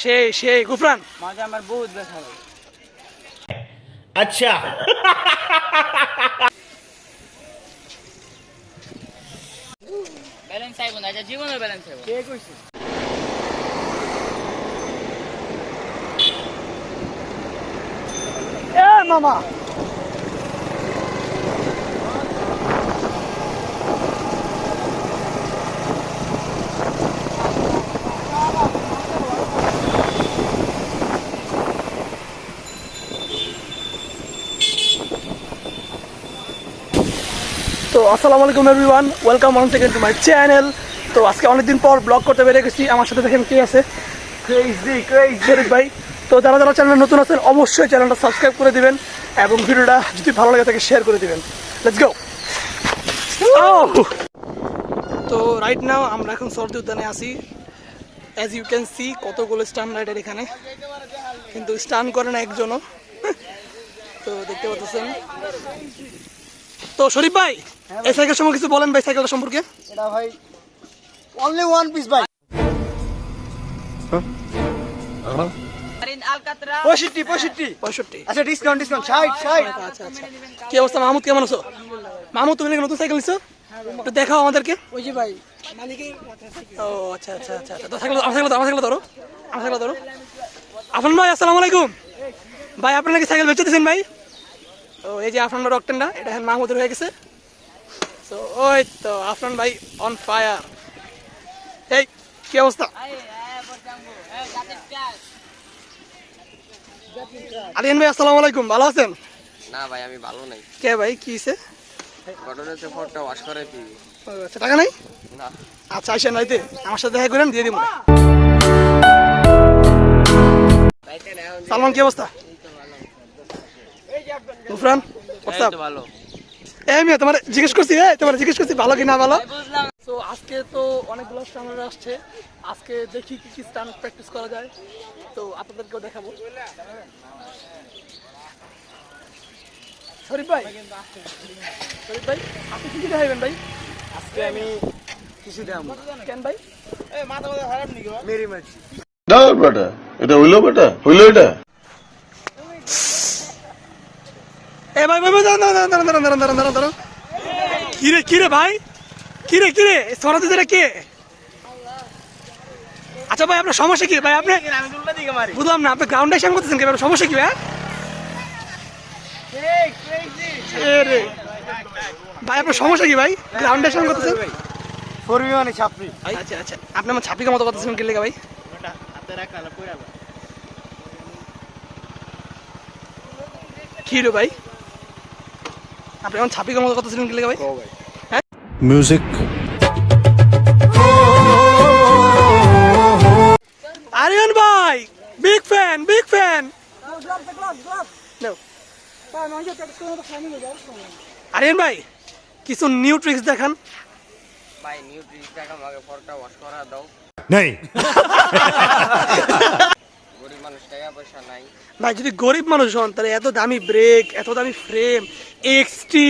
সেই গুফরান মাঝে আমার বহুত ব্যথা হয়। আচ্ছা ব্যালেন্স আইব না, এটা জীবনের ব্যালেন্স আইব। কে কইছে? এ মামা তো আসসালামু আলাইকুম everyone, welcome once again to my channel. তো আজকে অনেকদিন পর ব্লগ করতে বেরিয়ে গেছি। আমার সাথে দেখেন কে আছে, ক্রেজি শরীফ ভাই। তো যারা যারা চ্যানেলে নতুন আছেন অবশ্যই চ্যানেলটা সাবস্ক্রাইব করে দিবেন এবং ভিডিওটা যদি ভালো লাগে তাকে শেয়ার করে দিবেন। Let's go. তো রাইট নাও আমরা এখন সরদি উদ্যানে আছি। অ্যাজ ইউ ক্যান সি কতগুলো স্টান রাইডার এখানে, কিন্তু স্টান করে না একজনও। তো দেখতে পাচ্ছেন। তো শরীফ ভাই এই সাইকেল সম্পর্কে কিছু বলেন ভাই, সাইকেলটা সম্পর্কে। এটা ভাই অনলি ওয়ান পিস ভাই। আলকাতরা 65। আচ্ছা, ডিসকাউন্ট 60। আচ্ছা আচ্ছা, কি অবস্থা মাহমুদ, কেমন আছো? মাহমুদ তুমি নাকি নতুন সাইকেল নিছো, একটু দেখাও আমাদেরকে। ওই যে ভাই ও আচ্ছা আচ্ছা আচ্ছা, তো সাইকেল ধরো। আফরান ভাই আসসালামু আলাইকুম। ভাই আপনি নাকি সাইকেল বেচে দিয়েছেন ভাই? ও এই যে আফরান ভাই রকটেনটা, এটা এখন মাহমুদের হয়ে গেছে। তো ওই তো আফরান ভাই অন ফায়ার। এই কি অবস্থা? আলিয়ান ভাই আসসালামু আলাইকুম, ভালো আছেন? না ভাই আমি ভালো নাই। কে ভাই কি হয়েছে? ঘটনা হচ্ছে ফোনটা ওয়াশ করে দিই। আচ্ছা টাকা নাই? না আচ্ছা আইসেন রাইতে আমার সাথে দেখা করেন, দিয়ে দিব। সালমান কি অবস্থা? গুফরান ভালো। এই মিয়া তোমার জিজ্ঞেস করছি ভালো কি না ভালো। তো আজকে তো অনেকগুলো স্টান্ট আসছে, আজকে দেখি কি কি স্টান্ট প্র্যাকটিস করা যায়, তো আপনাদেরকেও দেখাবো। শরীফ ভাই আপনি কি কি দেখাবেন ভাই? আজকে আমি কিছু দাম কেন ভাই? এই মাথা খারাপ নাকি ভাই? মেরি মাছি দাও বেটা, এটা হইলো এটা এ ভাই দাঁড়ান। কিরে ভাই, কিরে সরাতে যেটা কে? আচ্ছা ভাই আপনার সমস্যা কি ভাই? আপনি আমি উল্টা দিকে মারি। বুঝলাম না, আপনি গ্রাউন্ডে শ্যাম করতেছেন কি? আপনার সমস্যা কি ভাই? এই ক্রেজি রে ভাই আপনার সমস্যা কি ভাই? গ্রাউন্ডে শ্যাম করতেছেন। ফরবি মানে ছাপরি। আচ্ছা আচ্ছা, আপনি আমার ছাপিকা মতো করতেছেন কি লেগে ভাই? ওটা হাতে রাখলা কইরা ভাই। কি রে ভাই, আপনি আমার ছাপিকা মতো করতেছেন কি লেগে ভাই? হ্যাঁ মিউজিক আরিয়ান ভাই বিগ ফ্যান। আরিয়ান ভাই কিছু নিউ ট্রিক্স দেখান। ভাই নিউ ট্রিক টাকা আমাকে ফোনটা ওয়াশ করা দাও। নেই গরিব মানুষ টাকা পয়সা নাই। ভাই যদি গরিব মানুষ হন তাহলে এত দামি ব্রেক, এত দামি ফ্রেম, এক্সটি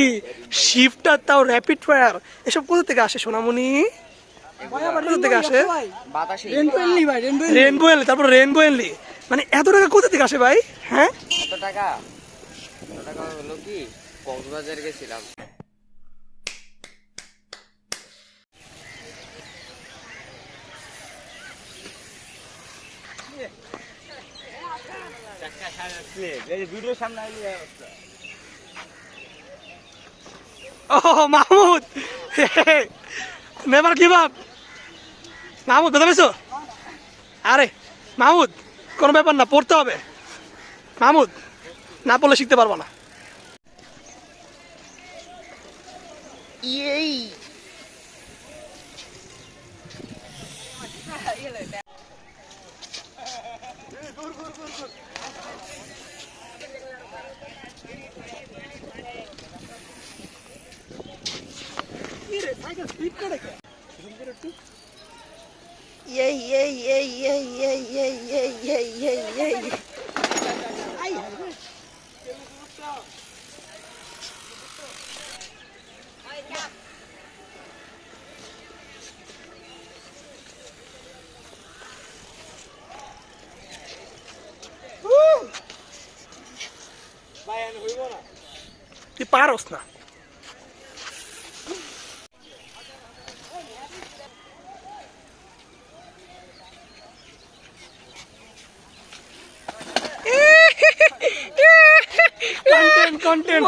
শিফটার, তাও র্যাপিড ফায়ার, এসব কোথা থেকে আসে সোনামণি? কোথা থেকে আসে? বাতাসে রেনবো এনলি, তারপর রেনবো এনলি, মানে এত টাকা কোথা থেকে আসে ভাই? হ্যাঁ এত টাকা হলো কি, কক্সবাজার গেছিলাম। এই ভিডিওর সামনে আইলি অবস্থা। ও Mahmud never give up. Mahmud কথা পেয়েছো? আরে মাহমুদ কোনো ব্যাপার না, পড়তে হবে। মাহমুদ না পড়লে শিখতে পারবো না। তুই পারস না। Content content.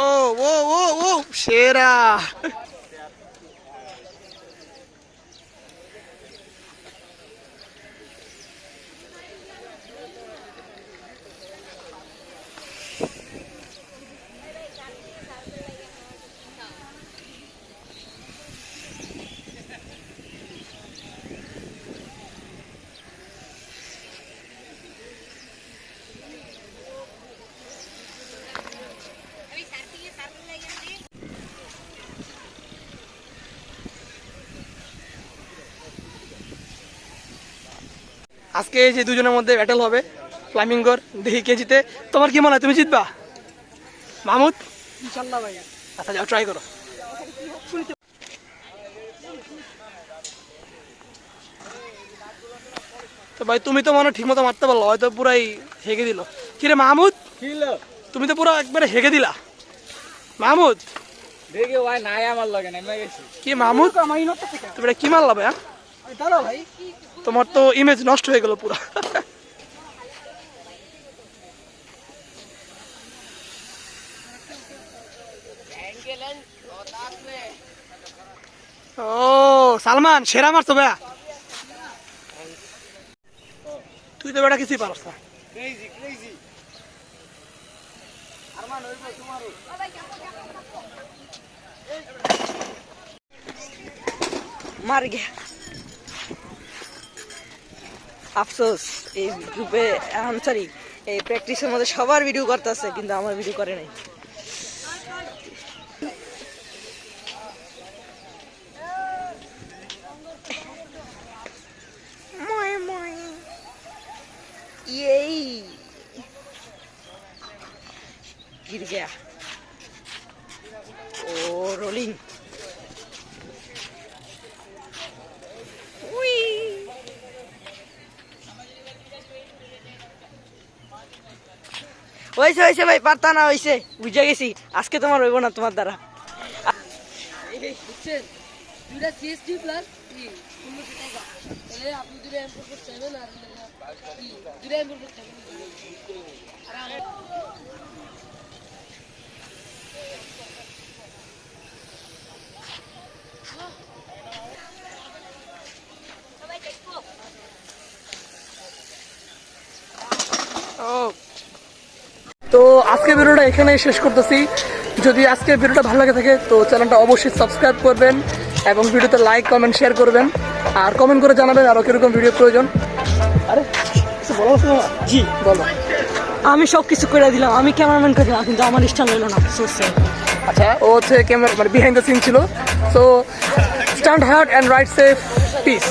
ও ও ও ও সেরা। আজকে এই যে দুজনের মধ্যে ব্যাটেল হবে ফ্লামিঙ্গোর, দেখি কে জিতে। তোমার কি মনে হয় তুমি জিতবা মাহমুদ? ইনশাআল্লাহ ভাই। আচ্ছা যাও ট্রাই করো। তো ভাই তুমি তো মনে ঠিক মতো মারতে পারলো, হয়তো পুরাই হেগে দিল। কিরে মাহমুদ, তুমি তো পুরো একবারে হেগে দিলা মাহমুদ। দেখে ভাই নাই আমার লাগে নেমে গেছি। কি মাহমুদ তুমি এটা কি মারলা ভাই? ভাই তোমার তো ইমেজ নষ্ট হয়ে গেল পুরো। ও সালমান সেরা মারছো ভাইয়া। তুই তো বেটা কিছুই পারস না। ক্রেজি ক্রেজি আরমান হইবো তোমারও। মার গে আফসোস এই গ্রুপে সরি এই প্র্যাকটিসের মধ্যে সবার ভিডিও করতেছে কিন্তু আমার ভিডিও করে নাই। এই गिर गया ओ रोलिंग হয়েছে হয়েছে ভাই, পারতা না, হয়েছে, বুঝে গেছি আজকে তোমার হইব না তোমার দ্বারা। দুইটা সিএসটি প্লাস 1500 টাকা, তাহলে আপনি দুইটা এমপোর্ট করতে চাইবেন আর দুইটা এমপোর্ট করতে চাইবেন। তো আজকের ভিডিওটা এখানেই শেষ করতেছি। যদি আজকের ভিডিওটা ভালো লাগে থাকে তো চ্যানেলটা অবশ্যই সাবস্ক্রাইব করবেন এবং ভিডিওতে লাইক কমেন্ট শেয়ার করবেন আর কমেন্ট করে জানাবেন আরও কিরকম ভিডিও প্রয়োজন। আরে কিছু বলো না? জি বলো। আমি সব কিছু করে দিলাম, আমি ক্যামেরাম্যান করে দিলাম কিন্তু আমার ইচ্ছা হইলো না। আচ্ছা ও হচ্ছে ক্যামেরা মানে বিহাইন্ড দ্য সিন ছিল। So stand hard and right safe, piece.